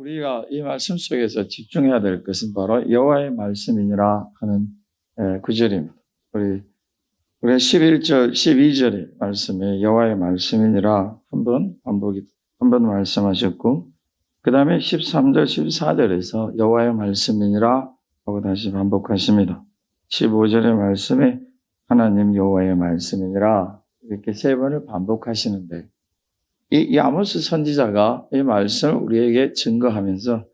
우리가 이 말씀 속에서 집중해야 될 것은 바로 여호와의 말씀이니라 하는 구절입니다. 우리 11절, 12절의 말씀에 여호와의 말씀이니라 한 번 말씀하셨고, 그 다음에 13절, 14절에서 여호와의 말씀이니라 하고 다시 반복하십니다. 15절의 말씀에 하나님 여호와의 말씀이니라 이렇게 세 번을 반복하시는데, 이 아모스 선지자가 이 말씀을 우리에게 증거하면서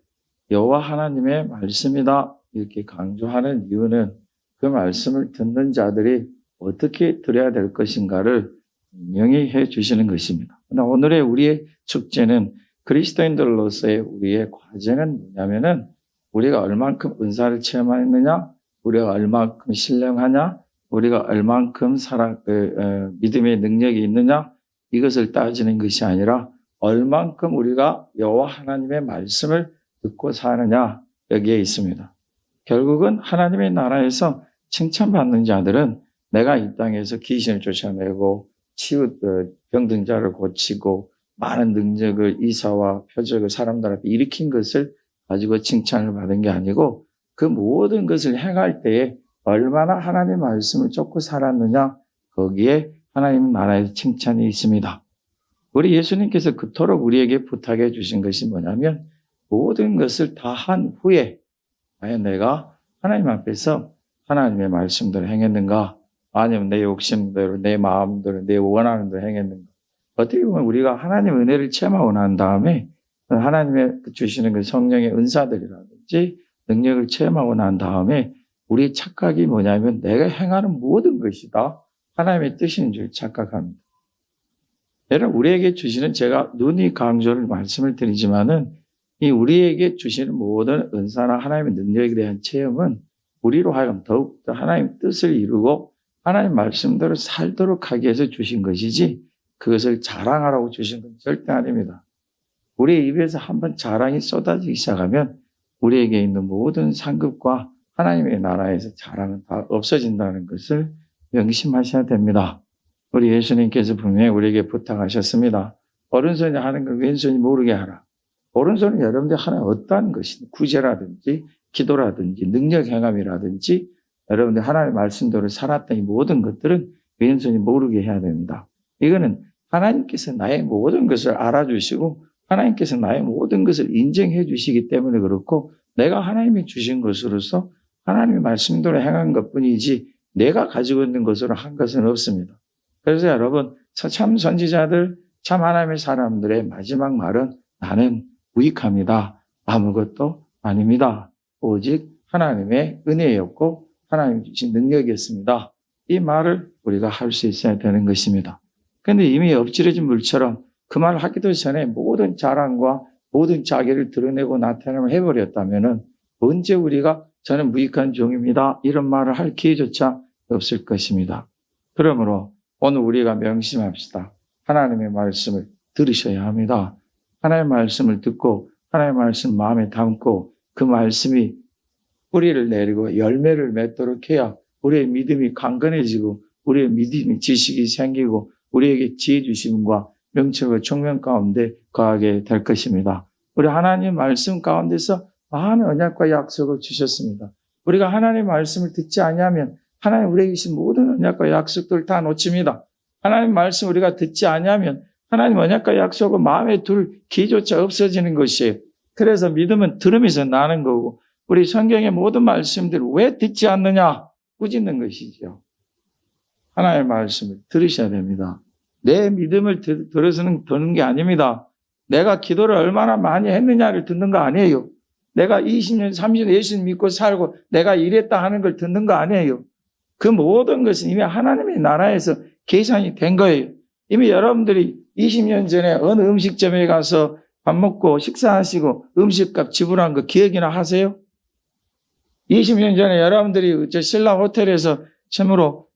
여호와 하나님의 말씀이다 이렇게 강조하는 이유는 그 말씀을 듣는 자들이 어떻게 들어야 될 것인가를 분명히 해 주시는 것입니다. 그러나 오늘의 우리의 축제는 그리스도인들로서의 우리의 과제는 뭐냐면은 우리가 얼만큼 은사를 체험했느냐, 우리가 얼만큼 신령하냐, 우리가 얼만큼 믿음의 능력이 있느냐, 이것을 따지는 것이 아니라 얼만큼 우리가 여호와 하나님의 말씀을 듣고 사느냐, 여기에 있습니다. 결국은 하나님의 나라에서 칭찬받는 자들은 내가 이 땅에서 귀신을 쫓아내고 병든 자를 고치고 많은 능력을 이사와 표적을 사람들 앞에 일으킨 것을 가지고 칭찬을 받은 게 아니고 그 모든 것을 행할 때에 얼마나 하나님의 말씀을 쫓고 살았느냐, 거기에 하나님 나라의 칭찬이 있습니다. 우리 예수님께서 그토록 우리에게 부탁해 주신 것이 뭐냐면 모든 것을 다 한 후에 과연 내가 하나님 앞에서 하나님의 말씀대로 행했는가, 아니면 내 욕심대로, 내 마음대로, 내 원하는 대로 행했는가. 어떻게 보면 우리가 하나님의 은혜를 체험하고 난 다음에 하나님의 주시는 그 성령의 은사들이라든지 능력을 체험하고 난 다음에 우리의 착각이 뭐냐면 내가 행하는 모든 것이 다 하나님의 뜻인 줄 착각합니다. 여러분, 우리에게 주시는, 제가 눈이 강조를 말씀을 드리지만은 이 우리에게 주시는 모든 은사나 하나님의 능력에 대한 체험은 우리로 하여금 더욱더 하나님의 뜻을 이루고 하나님 말씀대로 살도록 하기 위해서 주신 것이지 그것을 자랑하라고 주신 건 절대 아닙니다. 우리의 입에서 한번 자랑이 쏟아지기 시작하면 우리에게 있는 모든 상급과 하나님의 나라에서 자랑은 다 없어진다는 것을 명심하셔야 됩니다. 우리 예수님께서 분명히 우리에게 부탁하셨습니다. 오른손이 하는 걸 왼손이 모르게 하라. 오른손은 여러분들이 하는 어떠한 것이든 구제라든지 기도라든지 능력 행함이라든지 여러분들 하나님의 말씀대로 살았던 이 모든 것들은 왼손이 모르게 해야 됩니다. 이거는 하나님께서 나의 모든 것을 알아주시고 하나님께서 나의 모든 것을 인정해 주시기 때문에 그렇고, 내가 하나님이 주신 것으로서 하나님의 말씀대로 행한 것뿐이지 내가 가지고 있는 것으로 한 것은 없습니다. 그래서 여러분, 참 선지자들, 참 하나님의 사람들의 마지막 말은 나는 무익합니다. 아무것도 아닙니다. 오직 하나님의 은혜였고 하나님 주신 능력이었습니다. 이 말을 우리가 할 수 있어야 되는 것입니다. 그런데 이미 엎질러진 물처럼 그 말을 하기도 전에 모든 자랑과 모든 자기를 드러내고 나타남을 해버렸다면 언제 우리가 저는 무익한 종입니다, 이런 말을 할 기회조차 없을 것입니다. 그러므로 오늘 우리가 명심합시다. 하나님의 말씀을 들으셔야 합니다. 하나님의 말씀을 듣고 하나님의 말씀 마음에 담고 그 말씀이 뿌리를 내리고 열매를 맺도록 해야 우리의 믿음이 강건해지고 우리의 믿음이 지식이 생기고 우리에게 지혜 주심과 명철과 총명 가운데 거하게 될 것입니다. 우리 하나님 말씀 가운데서 많은 언약과 약속을 주셨습니다. 우리가 하나님의 말씀을 듣지 아니하면 하나님 우리에게 주신 모든 언약과 약속들을 다 놓칩니다. 하나님 말씀 우리가 듣지 아니하면 하나님 언약과 약속을 마음에 둘 기조차 없어지는 것이에요. 그래서 믿음은 들음에서 나는 거고, 우리 성경의 모든 말씀들을 왜 듣지 않느냐? 꾸짖는 것이죠. 하나님의 말씀을 들으셔야 됩니다. 내 믿음을 들어서는 듣는 게 아닙니다. 내가 기도를 얼마나 많이 했느냐를 듣는 거 아니에요. 내가 20년, 30년 예수님 믿고 살고 내가 이랬다 하는 걸 듣는 거 아니에요. 그 모든 것은 이미 하나님의 나라에서 계산이 된 거예요. 이미 여러분들이 20년 전에 어느 음식점에 가서 밥 먹고 식사하시고 음식값 지불한 거 기억이나 하세요? 20년 전에 여러분들이 저 신라 호텔에서 참으로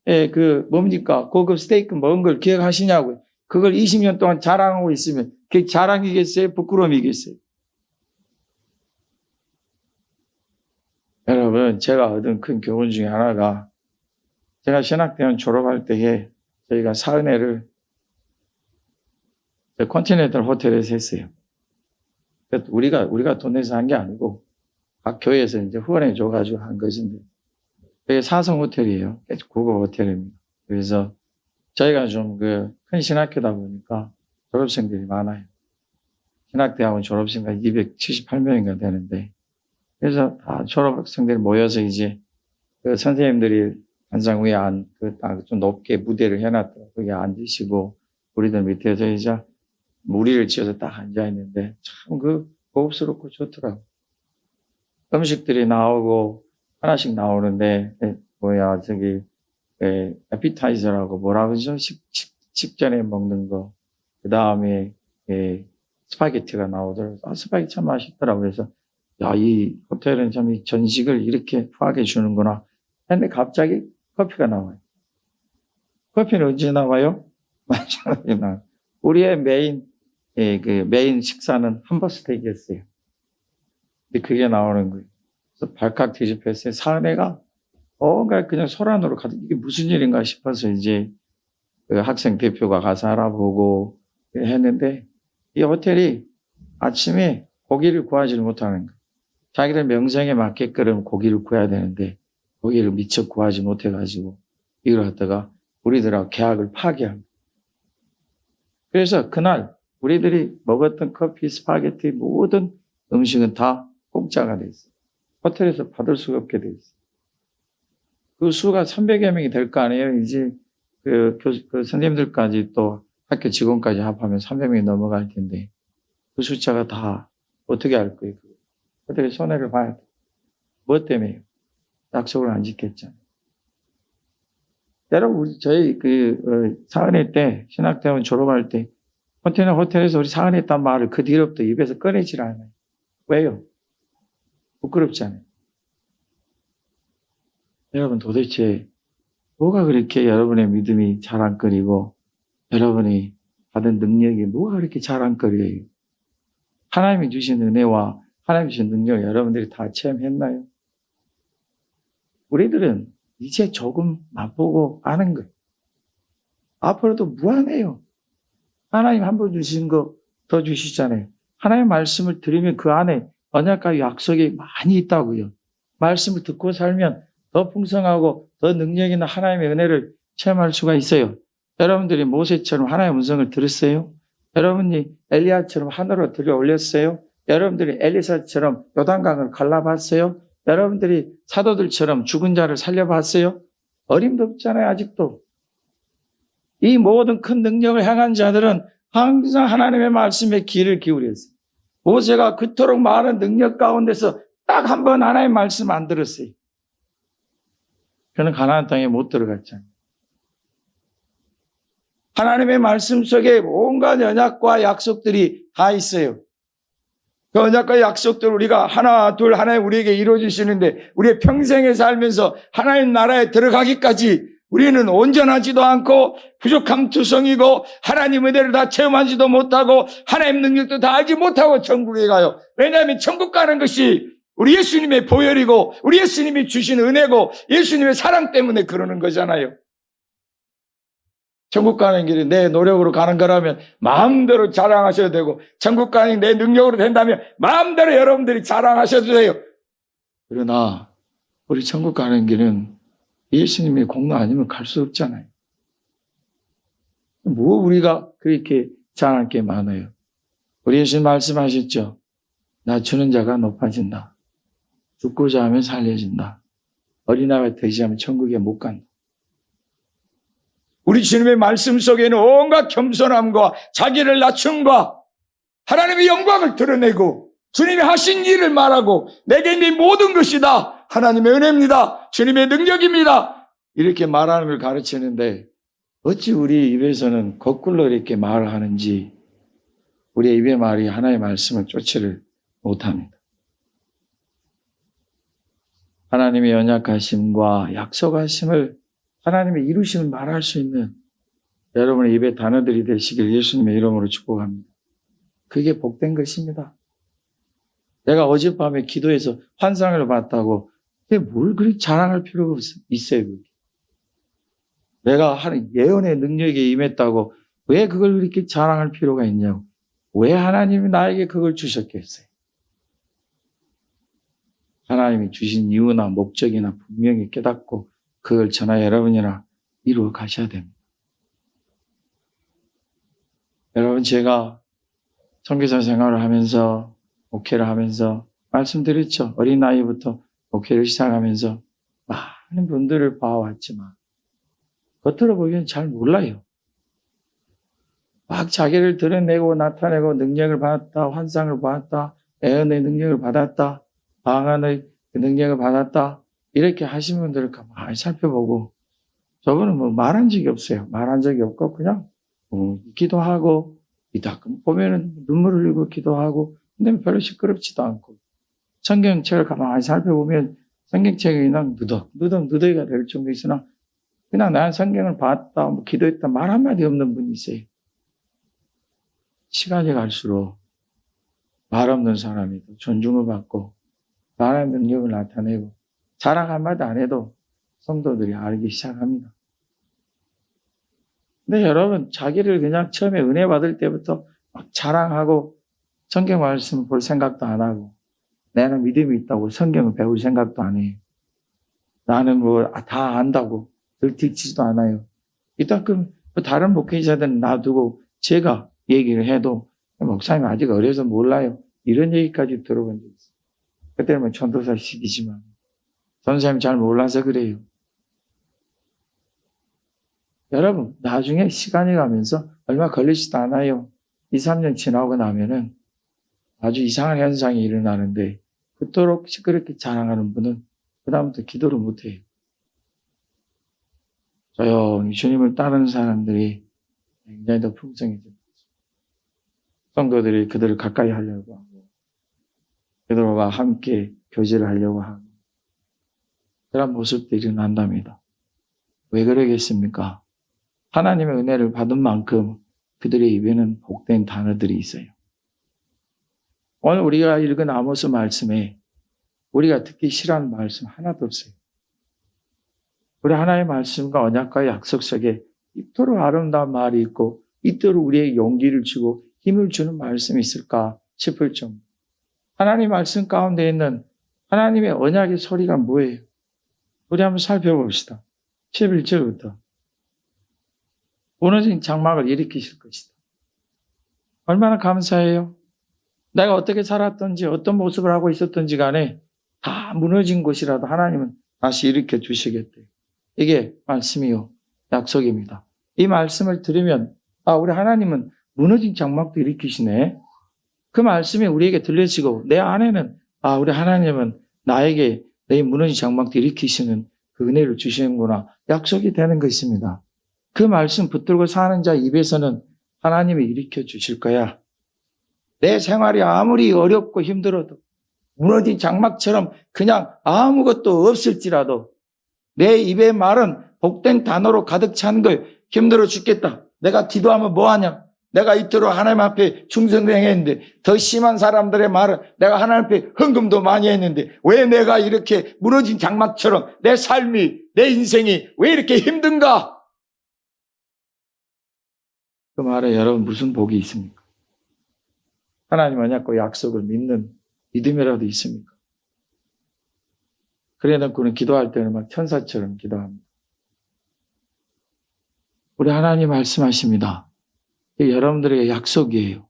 고급 스테이크 먹은 걸 기억하시냐고요? 그걸 20년 동안 자랑하고 있으면 그게 자랑이겠어요? 부끄러움이겠어요? 여러분, 제가 얻은 큰 교훈 중에 하나가, 제가 신학대원 졸업할 때에 저희가 사은회를 컨티넨탈 호텔에서 했어요. 우리가 돈 내서 한 게 아니고 각 교회에서 이제 후원해 줘가지고 한 것인데 이게 4성 호텔이에요. 고급 호텔입니다. 그래서 저희가 좀 큰 신학교다 보니까 졸업생들이 많아요. 신학대학원 졸업생가 278명인가 되는데 그래서 다 졸업학생들이 모여서 이제 선생님들이 한상 위에 좀 높게 무대를 해놨더라고요. 거기 앉으시고 우리들 밑에서 이제 무리를 지어서 딱 앉아있는데 참 고급스럽고 좋더라고요. 음식들이 나오고 하나씩 나오는데 에피타이저라고 뭐라 그러죠? 식전에 먹는 거. 그 다음에 스파게티가 나오더라고요. 스파게티 참 맛있더라고요. 그래서 야, 이 호텔은 참 이 전식을 이렇게 후하게 주는구나. 근데 갑자기 커피가 나와요. 커피는 언제 나와요? 마지막에 나와요. 우리의 메인 식사는 함버스테이크였어요. 근데 그게 나오는 거예요. 그래서 발칵 뒤집혔어요. 사은혜가 그냥 소란으로 가득 이게 무슨 일인가 싶어서 이제 학생 대표가 가서 알아보고 했는데 이 호텔이 아침에 고기를 구하지를 못하는 거예요. 자기들 명성에 맞게끔 고기를 구해야 되는데 고기를 미처 구하지 못해가지고 이걸 갖다가 우리들하고 계약을 파기한 거예요. 그래서 그날 우리들이 먹었던 커피, 스파게티 모든 음식은 다 공짜가 돼 있어요. 호텔에서 받을 수가 없게 돼 있어요. 그 수가 300여 명이 될 거 아니에요. 이제 그 선생님들까지 또 학교 직원까지 합하면 300명이 넘어갈 텐데 그 숫자가 다 어떻게 할 거예요? 어떻게 손해를 봐야 돼? 뭐 때문에요? 약속을 안 지켰잖아요. 여러분, 저희 사은회 때, 신학대원 졸업할 때, 호텔에서 우리 사은회 했단 말을 그 뒤로부터 입에서 꺼내질 않아요. 왜요? 부끄럽잖아요. 여러분, 도대체 뭐가 그렇게 여러분의 믿음이 자랑거리고, 여러분이 받은 능력이 뭐가 그렇게 자랑거리예요? 하나님이 주신 은혜와 하나님이 주신 능력을 여러분들이 다 체험했나요? 우리들은 이제 조금 맛보고 아는 거예요. 앞으로도 무한해요. 하나님 한 번 주신 거 더 주시잖아요. 하나님의 말씀을 들으면 그 안에 언약과 약속이 많이 있다고요. 말씀을 듣고 살면 더 풍성하고 더 능력 있는 하나님의 은혜를 체험할 수가 있어요. 여러분들이 모세처럼 하나님의 음성을 들었어요? 여러분이 엘리야처럼 하늘로 들어 올렸어요? 여러분들이 엘리사처럼 요단강을 갈라봤어요? 여러분들이 사도들처럼 죽은 자를 살려봤어요? 어림도 없잖아요, 아직도. 이 모든 큰 능력을 행한 자들은 항상 하나님의 말씀에 귀를 기울였어요. 모세가 그토록 많은 능력 가운데서 딱 한 번 하나님의 말씀 안 들었어요. 그는 가나안 땅에 못 들어갔잖아요. 하나님의 말씀 속에 온갖 언약과 약속들이 다 있어요. 그 언약과 약속들 우리가 하나 둘 하나님 우리에게 이루어주시는데 우리의 평생에 살면서 하나님 나라에 들어가기까지 우리는 온전하지도 않고 부족함 투성이고 하나님 은혜를 다 체험하지도 못하고 하나님 능력도 다 알지 못하고 천국에 가요. 왜냐하면 천국 가는 것이 우리 예수님의 보혈이고 우리 예수님이 주신 은혜고 예수님의 사랑 때문에 그러는 거잖아요. 천국 가는 길이 내 노력으로 가는 거라면 마음대로 자랑하셔도 되고 천국 가는 길이 내 능력으로 된다면 마음대로 여러분들이 자랑하셔도 돼요. 그러나 우리 천국 가는 길은 예수님의 공로 아니면 갈 수 없잖아요. 뭐 우리가 그렇게 자랑할 게 많아요. 우리 예수님 말씀하셨죠. 낮추는 자가 높아진다. 죽고자 하면 살려진다. 어린아이가 되지 않으면 천국에 못 간다. 우리 주님의 말씀 속에는 온갖 겸손함과 자기를 낮춤과 하나님의 영광을 드러내고 주님이 하신 일을 말하고 내게 있는 모든 것이 다 하나님의 은혜입니다. 주님의 능력입니다. 이렇게 말하는 걸 가르치는데 어찌 우리 입에서는 거꾸로 이렇게 말을 하는지 우리의 입의 말이 하나님의 말씀을 쫓지를 못합니다. 하나님의 언약하심과 약속하심을 하나님의 이루심을 말할 수 있는 여러분의 입의 단어들이 되시길 예수님의 이름으로 축복합니다. 그게 복된 것입니다. 내가 어젯밤에 기도해서 환상을 봤다고 뭘 그렇게 자랑할 필요가 있어요. 내가 하는 예언의 능력에 임했다고 왜 그걸 그렇게 자랑할 필요가 있냐고. 왜 하나님이 나에게 그걸 주셨겠어요? 하나님이 주신 이유나 목적이나 분명히 깨닫고 그걸 저나 여러분이나 이루어 가셔야 됩니다. 여러분, 제가 선교사 생활을 하면서 목회를 하면서 말씀드렸죠. 어린 나이부터 목회를 시작하면서 많은 분들을 봐왔지만 겉으로 보기엔 잘 몰라요. 막 자기를 드러내고 나타내고 능력을 받았다, 환상을 받았다, 예언의 능력을 받았다, 방언의 능력을 받았다, 이렇게 하신 분들을 가만히 살펴보고 저분은 뭐 말한 적이 없어요. 말한 적이 없고 그냥 기도하고 가끔 보면은 눈물 흘리고 기도하고 근데 별로 시끄럽지도 않고 성경책을 가만히 살펴보면 성경책이 그냥 누더기가 될 정도 있으나 그냥 난 성경을 봤다, 뭐 기도했다 말 한마디 없는 분이 있어요. 시간이 갈수록 말 없는 사람이 존중을 받고 나라의 능력을 나타내고 자랑 한마디 안 해도 성도들이 알기 시작합니다. 근데 여러분, 자기를 그냥 처음에 은혜 받을 때부터 막 자랑하고 성경 말씀 볼 생각도 안 하고 나는 믿음이 있다고 성경을 배울 생각도 안 해요. 나는 뭐 다 안다고 들티지도 않아요. 이따금 다른 목회자들은 놔두고 제가 얘기를 해도 목사님 아직 어려서 몰라요. 이런 얘기까지 들어본 적 있어요. 그때는 뭐 전도사 시기지만 전도사님이 잘 몰라서 그래요. 여러분, 나중에 시간이 가면서 얼마 걸리지도 않아요. 2, 3년 지나고 나면은 아주 이상한 현상이 일어나는데 그토록 시끄럽게 자랑하는 분은 그다음부터 기도를 못해요. 조용히 주님을 따르는 사람들이 굉장히 더 풍성해집니다. 성도들이 그들을 가까이 하려고 하고 그들과 함께 교제를 하려고 하고 그런 모습도 일어난답니다. 왜 그러겠습니까? 하나님의 은혜를 받은 만큼 그들의 입에는 복된 단어들이 있어요. 오늘 우리가 읽은 아모스 말씀에 우리가 듣기 싫어하는 말씀 하나도 없어요. 우리 하나님의 말씀과 언약과 약속 속에 이토록 아름다운 말이 있고 이토록 우리에게 용기를 주고 힘을 주는 말씀이 있을까 싶을 정도. 하나님의 말씀 가운데 있는 하나님의 언약의 소리가 뭐예요? 우리 한번 살펴봅시다. 11절부터. 무너진 장막을 일으키실 것이다. 얼마나 감사해요. 내가 어떻게 살았던지 어떤 모습을 하고 있었던지 간에 다 무너진 곳이라도 하나님은 다시 일으켜 주시겠대요. 이게 말씀이요. 약속입니다. 이 말씀을 들으면 우리 하나님은 무너진 장막도 일으키시네. 그 말씀이 우리에게 들려지고 내 안에는 우리 하나님은 나에게 내 무너진 장막도 일으키시는 그 은혜를 주시는구나. 약속이 되는 것입니다. 그 말씀 붙들고 사는 자 입에서는 하나님이 일으켜 주실 거야. 내 생활이 아무리 어렵고 힘들어도 무너진 장막처럼 그냥 아무것도 없을지라도 내 입의 말은 복된 단어로 가득 찬 걸 힘들어 죽겠다. 내가 기도하면 뭐하냐? 내가 이토록 하나님 앞에 충성행했는데 더 심한 사람들의 말은 내가 하나님 앞에 헌금도 많이 했는데 왜 내가 이렇게 무너진 장막처럼 내 삶이 내 인생이 왜 이렇게 힘든가? 그 말에 여러분 무슨 복이 있습니까? 하나님 언약과 약속을 믿는 믿음이라도 있습니까? 그래 놓고는 기도할 때는 막 천사처럼 기도합니다. 우리 하나님 말씀하십니다. 여러분들에게 약속이에요.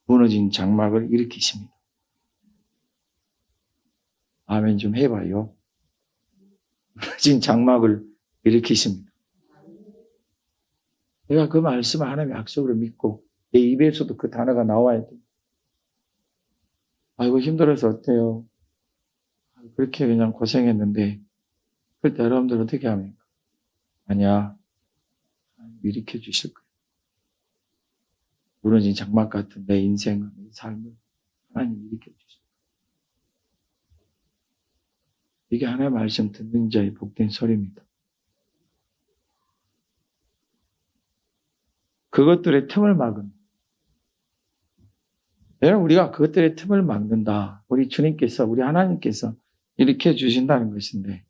무너진 장막을 일으키십니다. 아멘 좀 해봐요. 무너진 장막을 일으키십니다. 내가 그 말씀을 하나님의 약속으로 믿고 내 입에서도 그 단어가 나와야 돼. 아이고 힘들어서 어때요? 그렇게 그냥 고생했는데 그럴 때 여러분들 어떻게 합니까? 아니야. 일으켜 주실 거예요. 무너진 장막 같은 내 인생을, 내 삶을 하나님 일으켜 주실 거예요. 이게 하나님의 말씀 듣는 자의 복된 소리입니다. 그것들의 틈을 막은 여러분 우리가 그것들의 틈을 막는다. 우리 주님께서 우리 하나님께서 일으켜 주신다는 것인데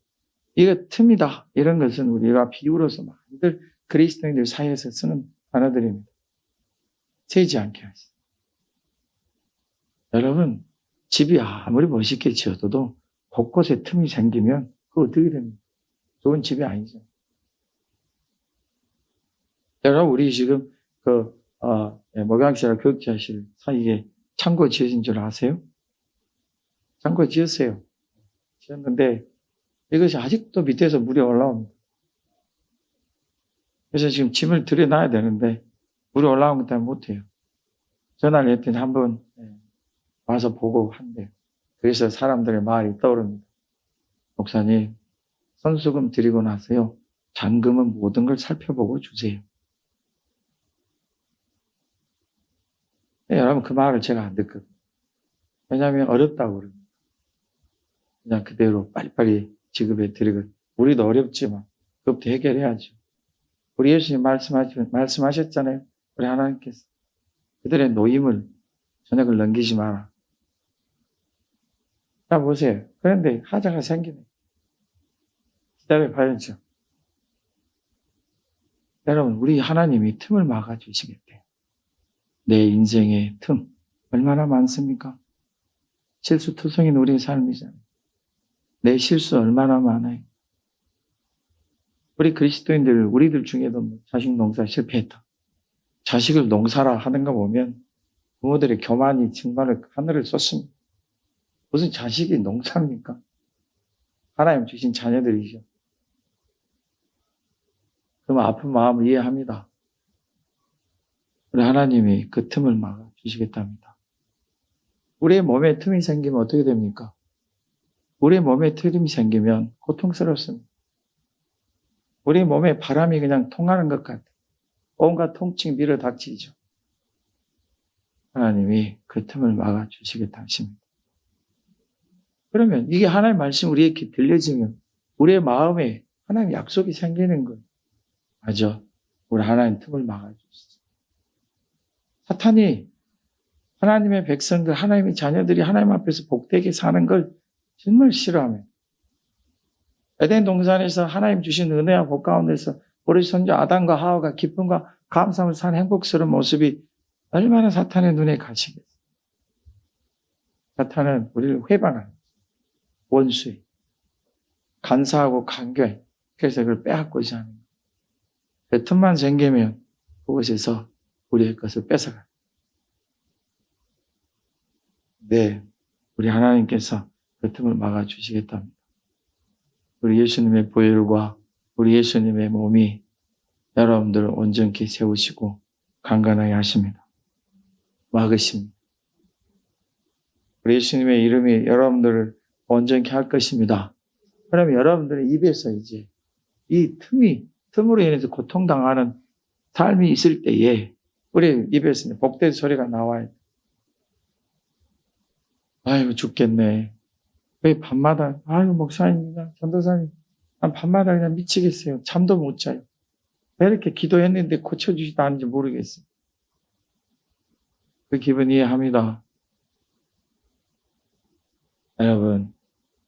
이거 틈이다. 이런 것은 우리가 비유로서 많이들 그리스도인들 사이에서 쓰는 단어들입니다. 세지 않게 하시다. 여러분, 집이 아무리 멋있게 지어도 곳곳에 틈이 생기면 그거 어떻게 됩니까? 좋은 집이 아니죠. 여러분, 우리 지금 목양실과 교육자실 사이에 창고 지어진 줄 아세요? 창고 지었어요. 지었는데 이것이 아직도 밑에서 물이 올라옵니다. 그래서 지금 짐을 들여놔야 되는데 물이 올라온 것 때문에 못해요. 전화를 했더니 한번 와서 보고 한대요. 그래서 사람들의 말이 떠오릅니다. 목사님, 선수금 드리고 나서요, 잔금은 모든 걸 살펴보고 주세요. 여러분, 그 말을 제가 안 듣거든요. 왜냐하면 어렵다고 그럽니다. 그냥 그대로 빨리빨리 지급해 드리거든요. 우리도 어렵지만 그것부터 해결해야죠. 우리 예수님 말씀하셨잖아요. 우리 하나님께서 그들의 노임을 저녁을 넘기지 마라. 자, 보세요. 그런데 하자가 생기네. 기다려 봐야죠. 여러분, 우리 하나님이 틈을 막아주시겠대요. 내 인생의 틈 얼마나 많습니까? 실수투성인 우리의 삶이잖아요. 내 실수 얼마나 많아요. 우리 그리스도인들, 우리들 중에도 자식 농사 실패했다. 자식을 농사라 하는 거 보면 부모들의 교만이 정말 하늘을 쏟습니다. 무슨 자식이 농사입니까? 하나님 주신 자녀들이죠. 그럼 아픈 마음을 이해합니다. 우리 하나님이 그 틈을 막아 주시겠답니다. 우리의 몸에 틈이 생기면 어떻게 됩니까? 우리의 몸에 틈이 생기면 고통스럽습니다. 우리 몸에 바람이 그냥 통하는 것 같아요. 온갖 통증 밀어 닥치죠. 하나님이 그 틈을 막아 주시겠다 하십니다. 그러면 이게 하나님의 말씀 우리에게 들려지면 우리의 마음에 하나님의 약속이 생기는 거예요. 맞아. 우리 하나님 틈을 막아 주시죠. 사탄이 하나님의 백성들, 하나님의 자녀들이 하나님 앞에서 복되게 사는 걸 정말 싫어합니다. 에덴 동산에서 하나님 주신 은혜와 복 가운데서 우리 선조 아담과 하와가 기쁨과 감사함을 사는 행복스러운 모습이 얼마나 사탄의 눈에 가시겠어요. 사탄은 우리를 회방하는 원수에 간사하고 간교해. 그래서 그걸 빼앗고자 하는 거예요. 그 틈만 생기면 그곳에서 우리의 것을 뺏어가요. 네, 우리 하나님께서 그 틈을 막아주시겠답니다. 우리 예수님의 보혈과 우리 예수님의 몸이 여러분들을 온전히 세우시고 강건하게 하십니다. 막으십니다. 우리 예수님의 이름이 여러분들을 온전히 할 것입니다. 그러면 여러분들의 입에서 이제 이 틈으로 인해서 고통당하는 삶이 있을 때에 우리 입에서 복된 소리가 나와요. 아이고 죽겠네. 왜 밤마다 목사님이나 전도사님 난 밤마다 그냥 미치겠어요. 잠도 못 자요. 왜 이렇게 기도했는데 고쳐주지도 않은지 모르겠어요. 그 기분 이해합니다. 여러분,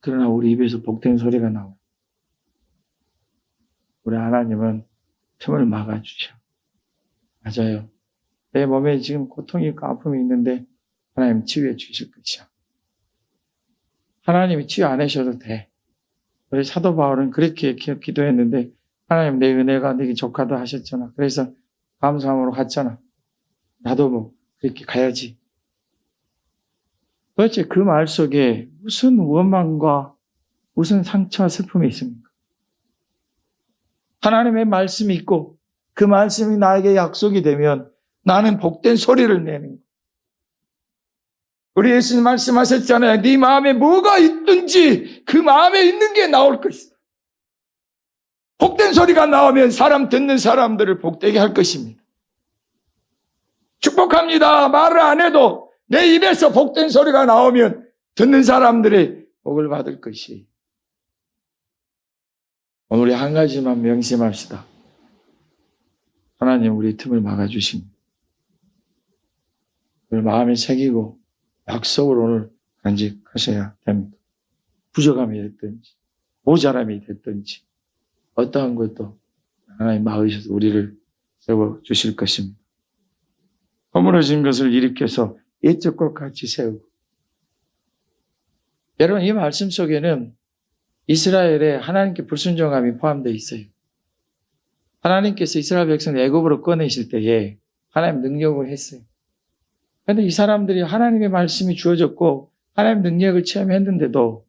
그러나 우리 입에서 복된 소리가 나와요. 우리 하나님은 틈을 막아주셔. 맞아요. 내 몸에 지금 고통이 있고 아픔이 있는데 하나님 치유해 주실 것이야. 하나님이 치유 안 하셔도 돼. 우리 사도 바울은 그렇게 기도했는데 하나님 내 은혜가 내게 족하다 하셨잖아. 그래서 감사함으로 갔잖아. 나도 그렇게 가야지. 도대체 그 말 속에 무슨 원망과 무슨 상처와 슬픔이 있습니까? 하나님의 말씀이 있고 그 말씀이 나에게 약속이 되면 나는 복된 소리를 내는 거예요. 우리 예수님 말씀하셨잖아요. 네 마음에 뭐가 있든지 그 마음에 있는 게 나올 것이다. 복된 소리가 나오면 듣는 사람들을 복되게 할 것입니다. 축복합니다. 말을 안 해도 내 입에서 복된 소리가 나오면 듣는 사람들의 복을 받을 것이. 오늘 우리 한 가지만 명심합시다. 하나님 우리 틈을 막아주십니다. 그걸 마음에 새기고 약속을 오늘 간직하셔야 됩니다. 부족함이 됐든지 모자람이 됐든지 어떠한 것도 하나님 막으셔서 우리를 세워주실 것입니다. 허물어진 것을 일으켜서 옛적 것 같이 세우고 여러분, 이 말씀 속에는 이스라엘의 하나님께 불순종함이 포함되어 있어요. 하나님께서 이스라엘 백성을 애굽으로 꺼내실 때에 하나님 능력을 했어요. 그런데 이 사람들이 하나님의 말씀이 주어졌고 하나님 능력을 체험했는데도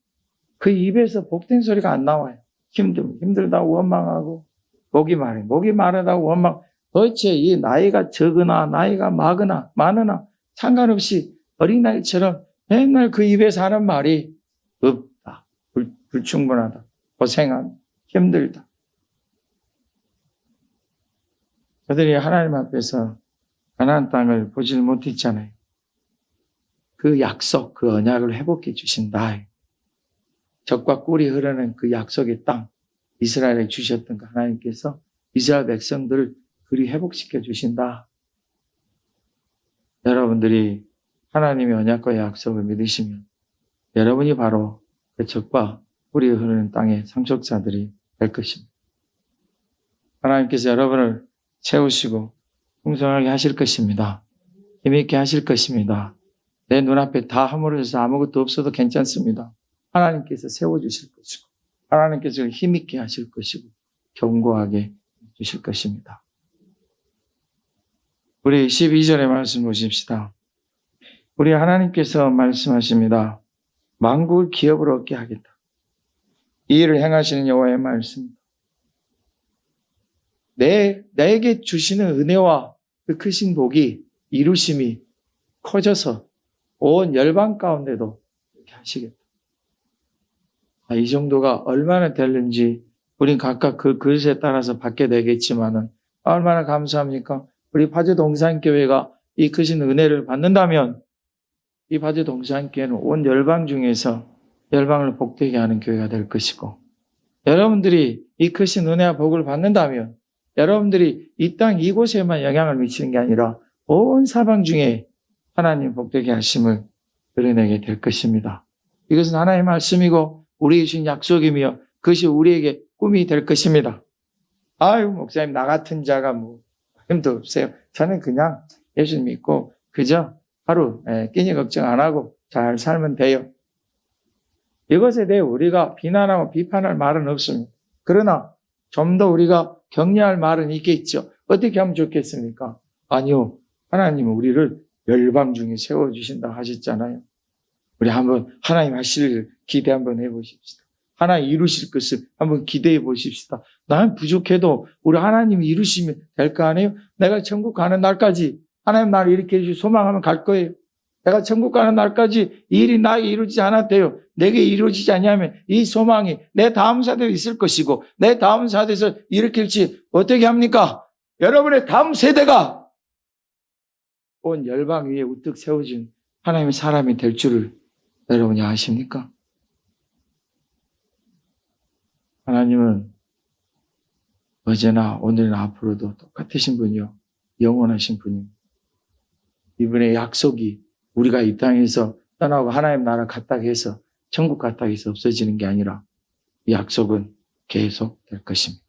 그 입에서 복된 소리가 안 나와요. 힘들다고 원망하고 목이 마르다고 원망. 도대체 이 나이가 적으나 나이가 많으나 상관없이 어린아이처럼 맨날 그 입에서 하는 말이 없다, 불충분하다, 고생한다, 힘들다. 그들이 하나님 앞에서 가나안 땅을 보질 못했잖아요. 그 약속, 그 언약을 회복해 주신다. 젖과 꿀이 흐르는 그 약속의 땅, 이스라엘에 주셨던 그 하나님께서 이스라엘 백성들을 그리 회복시켜 주신다. 여러분들이 하나님의 언약과 약속을 믿으시면 여러분이 바로 그 젖과 꿀이 흐르는 땅의 상속자들이 될 것입니다. 하나님께서 여러분을 채우시고 풍성하게 하실 것입니다. 힘있게 하실 것입니다. 내 눈앞에 다 허물어져서 아무것도 없어도 괜찮습니다. 하나님께서 세워주실 것이고 하나님께서 힘있게 하실 것이고 견고하게 주실 것입니다. 우리 12절의 말씀 보십시다. 우리 하나님께서 말씀하십니다. 만국을 기업으로 얻게 하겠다. 이 일을 행하시는 여호와의 말씀. 내게 주시는 은혜와 그 크신 복이 이루심이 커져서 온 열방 가운데도 이렇게 하시겠다. 이 정도가 얼마나 되는지 우린 각각 그 그릇에 따라서 받게 되겠지만은 얼마나 감사합니까? 우리 파주 동산교회가 이 크신 은혜를 받는다면 이 파주 동산교회는 온 열방 중에서 열방을 복되게 하는 교회가 될 것이고, 여러분들이 이 크신 은혜와 복을 받는다면 여러분들이 이 땅 이곳에만 영향을 미치는 게 아니라 온 사방 중에 하나님 복되게 하심을 드러내게 될 것입니다. 이것은 하나님의 말씀이고 우리에게 주신 약속이며 그것이 우리에게 꿈이 될 것입니다. 아유, 목사님, 나 같은 자가 힘도 없어요. 저는 그냥 예수 믿고 그저 하루 끼니 걱정 안 하고 잘 살면 돼요. 이것에 대해 우리가 비난하고 비판할 말은 없습니다. 그러나 좀 더 우리가 격려할 말은 있겠죠. 어떻게 하면 좋겠습니까? 아니요. 하나님은 우리를 열방 중에 세워주신다 하셨잖아요. 우리 한번 하나님 하실 일 기대 한번 해보십시다. 하나님 이루실 것을 한번 기대해 보십시다. 나는 부족해도 우리 하나님이 이루시면 될 거 아니에요? 내가 천국 가는 날까지 하나님 나를 이렇게 해주시고 소망하면 갈 거예요. 내가 천국 가는 날까지 이 일이 나에게 이루어지지 않았대요. 내게 이루어지지 않냐면 이 소망이 내 다음 세대에 있을 것이고 내 다음 세대에서 일으킬지 어떻게 합니까? 여러분의 다음 세대가 온 열방 위에 우뚝 세워진 하나님의 사람이 될 줄을 여러분이 아십니까? 하나님은 어제나 오늘이나 앞으로도 똑같으신 분이요. 영원하신 분입니다. 이분의 약속이 우리가 이 땅에서 떠나고 하나님 나라 갔다고 해서 천국 갔다고 해서 없어지는 게 아니라 이 약속은 계속 될 것입니다.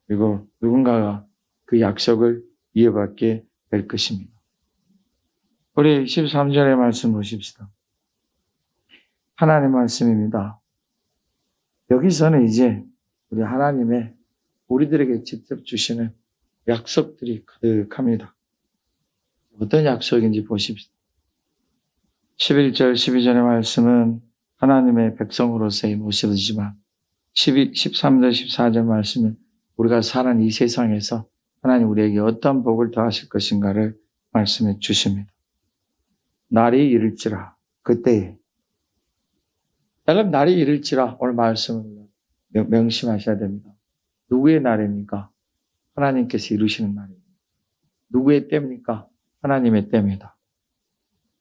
그리고 누군가가 그 약속을 이어받게 될 것입니다. 우리 13절의 말씀 보십시다. 하나님의 말씀입니다. 여기서는 이제 우리 하나님의 우리들에게 직접 주시는 약속들이 가득합니다. 어떤 약속인지 보십시오. 11절, 12절의 말씀은 하나님의 백성으로서의 모습이지만 13절, 14절 말씀은 우리가 사는 이 세상에서 하나님 우리에게 어떤 복을 더하실 것인가를 말씀해 주십니다. 날이 이를지라 그때에 여러분 날이 이를지라 오늘 말씀을 명심하셔야 됩니다. 누구의 날입니까? 하나님께서 이루시는 날입니다. 누구의 때입니까? 하나님의 때입니다.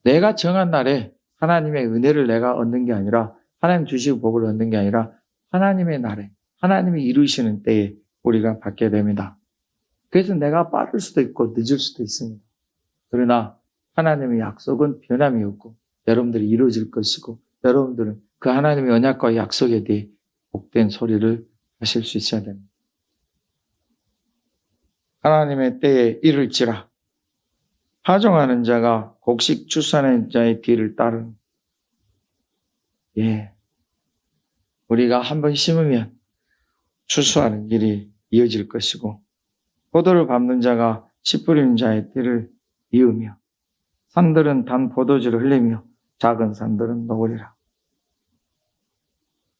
내가 정한 날에 하나님의 은혜를 내가 얻는 게 아니라 하나님 주시고 복을 얻는 게 아니라 하나님의 날에 하나님이 이루시는 때에 우리가 받게 됩니다. 그래서 내가 빠를 수도 있고 늦을 수도 있습니다. 그러나 하나님의 약속은 변함이 없고 여러분들이 이루어질 것이고 여러분들은 그 하나님의 언약과 약속에 대해 복된 소리를 하실 수 있어야 됩니다. 하나님의 때에 이를지라 파종하는 자가 곡식 출산하는 자의 뒤를 따르는 예, 우리가 한번 심으면 추수하는 일이 이어질 것이고 포도를 밟는 자가 씨 뿌리는 자의 띠를 이으며 산들은 단 포도주를 흘리며 작은 산들은 녹으리라.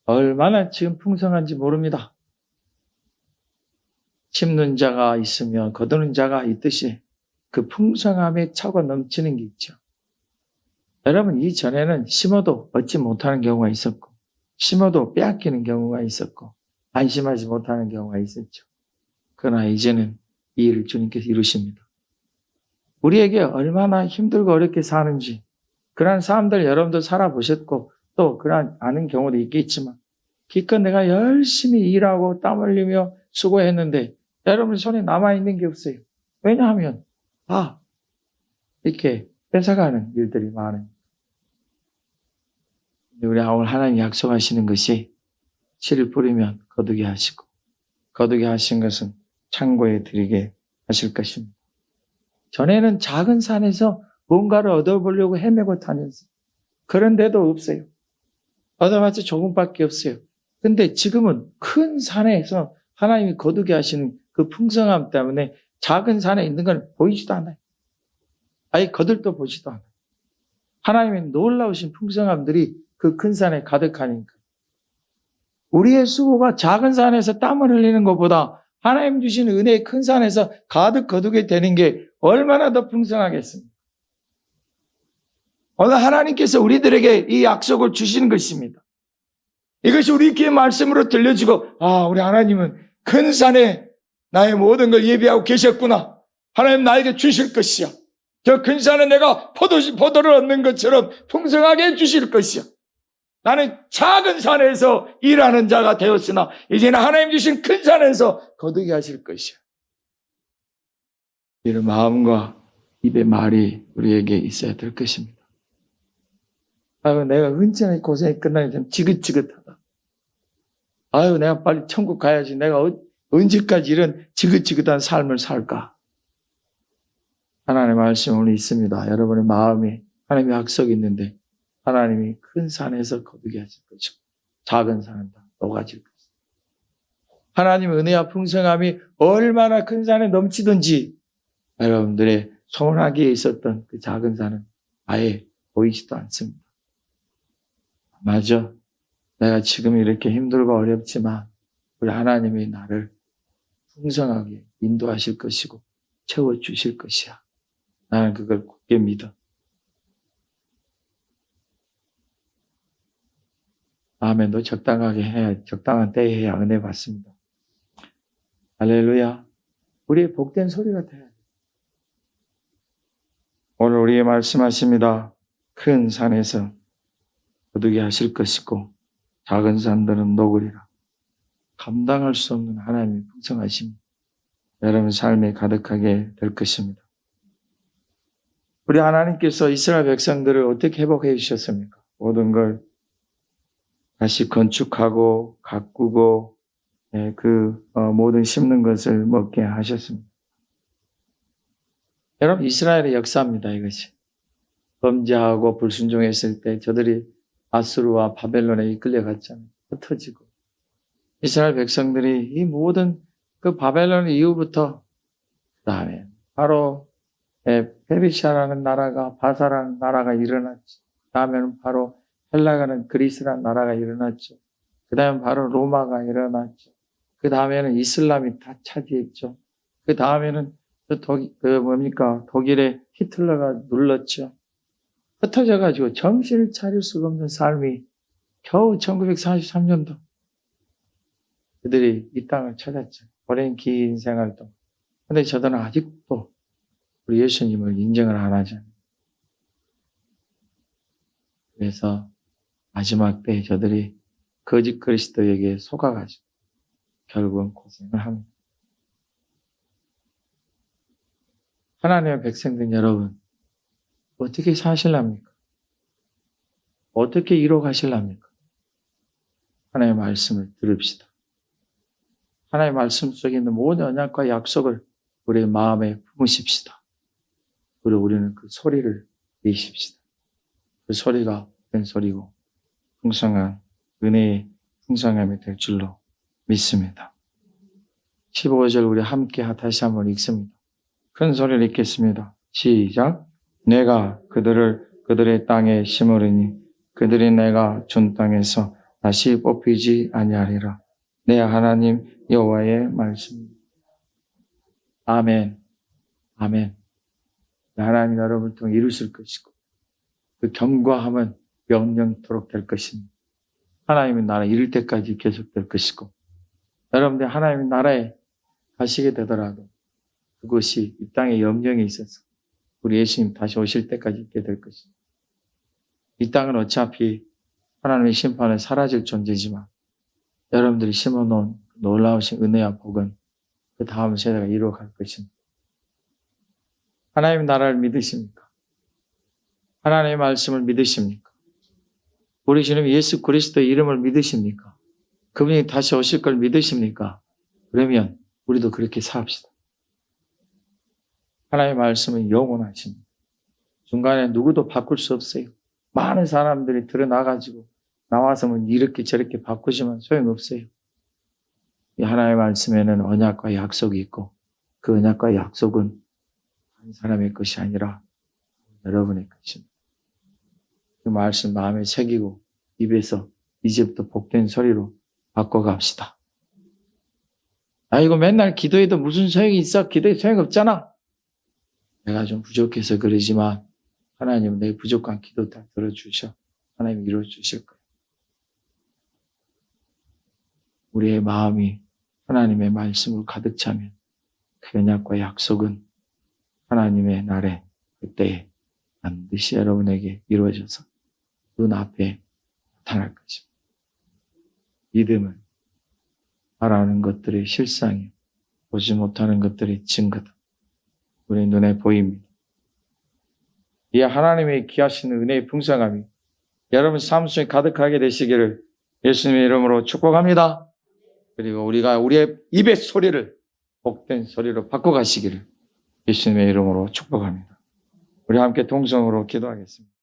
얼마나 지금 풍성한지 모릅니다. 심는 자가 있으면 거두는 자가 있듯이 그 풍성함에 차고 넘치는 게 있죠. 여러분, 이전에는 심어도 얻지 못하는 경우가 있었고 심어도 빼앗기는 경우가 있었고 안심하지 못하는 경우가 있었죠. 그러나 이제는 이 일을 주님께서 이루십니다. 우리에게 얼마나 힘들고 어렵게 사는지 그러한 사람들 여러분도 살아보셨고 또 그러한 아는 경우도 있겠지만 기껏 내가 열심히 일하고 땀 흘리며 수고했는데 여러분 손에 남아있는 게 없어요. 왜냐하면 다 이렇게 뺏어가는 일들이 많아요. 우리 오늘 하나님이 약속하시는 것이 씨를 뿌리면 거두게 하시고 거두게 하신 것은 창고에 들이게 하실 것입니다. 전에는 작은 산에서 뭔가를 얻어보려고 헤매고 다녔어요. 그런데도 없어요. 얻어봤자 조금밖에 없어요. 근데 지금은 큰 산에서 하나님이 거두게 하시는 그 풍성함 때문에 작은 산에 있는 건 보이지도 않아요. 아예 거들떠 보지도 않아요. 하나님의 놀라우신 풍성함들이 그 큰 산에 가득하니까. 우리의 수고가 작은 산에서 땀을 흘리는 것보다 하나님 주신 은혜의 큰 산에서 가득 거두게 되는 게 얼마나 더 풍성하겠습니까? 오늘 하나님께서 우리들에게 이 약속을 주시는 것입니다. 이것이 우리 귀의 말씀으로 들려지고 우리 하나님은 큰 산에 나의 모든 걸 예비하고 계셨구나. 하나님 나에게 주실 것이야. 저 큰 산에 내가 포도를 얻는 것처럼 풍성하게 해주실 것이야. 나는 작은 산에서 일하는 자가 되었으나 이제는 하나님 주신 큰 산에서 거두게 하실 것이야. 이런 마음과 입의 말이 우리에게 있어야 될 것입니다. 내가 언제나 고생이 끝나기 전 지긋지긋하다. 내가 빨리 천국 가야지. 내가 언제까지 이런 지긋지긋한 삶을 살까? 하나님의 말씀 오늘 있습니다. 여러분의 마음에 하나님의 약속이 있는데 하나님이 큰 산에서 거두게 하실 것이고 작은 산은 다 녹아질 것이다. 하나님의 은혜와 풍성함이 얼마나 큰 산에 넘치든지 여러분들의 소원하기에 있었던 그 작은 산은 아예 보이지도 않습니다. 맞아. 내가 지금 이렇게 힘들고 어렵지만 우리 하나님이 나를 풍성하게 인도하실 것이고 채워주실 것이야. 나는 그걸 굳게 믿어. 아멘도 적당하게 해야, 적당한 때에 해야 은혜 받습니다. 할렐루야. 우리의 복된 소리가 돼야 돼. 오늘 우리의 말씀하십니다. 큰 산에서 거두게 하실 것이고 작은 산들은 녹으리라. 감당할 수 없는 하나님의 풍성하심 여러분 삶에 가득하게 될 것입니다. 우리 하나님께서 이스라엘 백성들을 어떻게 회복해 주셨습니까? 모든 걸 다시 건축하고 가꾸고 모든 심는 것을 먹게 하셨습니다. 여러분 이스라엘의 역사입니다. 이것이. 범죄하고 불순종했을 때 저들이 아수르와 바벨론에 이끌려갔잖아요. 흩어지고. 이스라엘 백성들이 이 모든 그 바벨론 이후부터 그 다음에 바로 페르시아라는 나라가 바사라는 나라가 일어났죠. 그 다음에는 바로 헬라가는 그리스라는 나라가 일어났죠. 그 다음에 바로 로마가 일어났죠. 그 다음에는 이슬람이 다 차지했죠. 그 다음에는 독일의 히틀러가 눌렀죠. 흩어져가지고 정신을 차릴 수가 없는 삶이 겨우 1943년도 그들이 이 땅을 찾았죠. 오랜 긴 생활 동안. 근데 저들은 아직도 우리 예수님을 인정을 안 하잖아요. 그래서 마지막 때 저들이 거짓 그리스도에게 속아가지고 결국은 고생을 합니다. 하나님의 백성들 여러분, 어떻게 사실랍니까? 어떻게 이뤄가실랍니까? 하나님의 말씀을 들읍시다. 하나님의 말씀 속에 있는 모든 언약과 약속을 우리의 마음에 품으십시다. 그리고 우리는 그 소리를 내십시다. 그 소리가 어떤 소리고 풍성한 은혜의 풍성함이 될 줄로 믿습니다. 15절 우리 함께 다시 한번 읽습니다. 큰 소리를 읽겠습니다. 시작. 내가 그들의 땅에 심으리니 그들이 내가 준 땅에서 다시 뽑히지 아니하리라. 내 하나님 여호와의 말씀. 아멘. 아멘. 하나님 여러분을 통해 이루실 것이고 그 견고함은 영영토록 될 것입니다. 하나님의 나라 이룰 때까지 계속될 것이고 여러분들 하나님의 나라에 가시게 되더라도 그것이 이 땅에 염려이 있어서 우리 예수님 다시 오실 때까지 있게 될 것입니다. 이 땅은 어차피 하나님의 심판에 사라질 존재지만 여러분들이 심어놓은 놀라우신 은혜와 복은 그 다음 세대가 이루어갈 것입니다. 하나님의 나라를 믿으십니까? 하나님의 말씀을 믿으십니까? 우리 주님 예수 그리스도의 이름을 믿으십니까? 그분이 다시 오실 걸 믿으십니까? 그러면 우리도 그렇게 삽시다. 하나님의 말씀은 영원하십니다. 중간에 누구도 바꿀 수 없어요. 많은 사람들이 드러나가지고 나와서 뭐 이렇게 저렇게 바꾸지만 소용없어요. 이 하나님의 말씀에는 언약과 약속이 있고 그 언약과 약속은 한 사람의 것이 아니라 여러분의 것입니다. 그 말씀 마음에 새기고 입에서 이제부터 복된 소리로 바꿔갑시다. 아이고 맨날 기도해도 무슨 소용이 있어? 기도에 소용이 없잖아. 내가 좀 부족해서 그러지만 하나님은 내 부족한 기도 다 들어주셔. 하나님이 이루어주실 거예요. 우리의 마음이 하나님의 말씀으로 가득 차면 그 언약과 약속은 하나님의 날에 그때에 반드시 여러분에게 이루어져서 눈앞에 나타날 것입니다. 믿음은 바라는 것들의 실상이요 보지 못하는 것들의 증거다. 우리 눈에 보입니다. 이 하나님의 귀하신 은혜의 풍성함이 여러분 삶 속에 가득하게 되시기를 예수님의 이름으로 축복합니다. 그리고 우리가 우리의 입의 소리를 복된 소리로 바꿔가시기를 예수님의 이름으로 축복합니다. 우리 함께 동성으로 기도하겠습니다.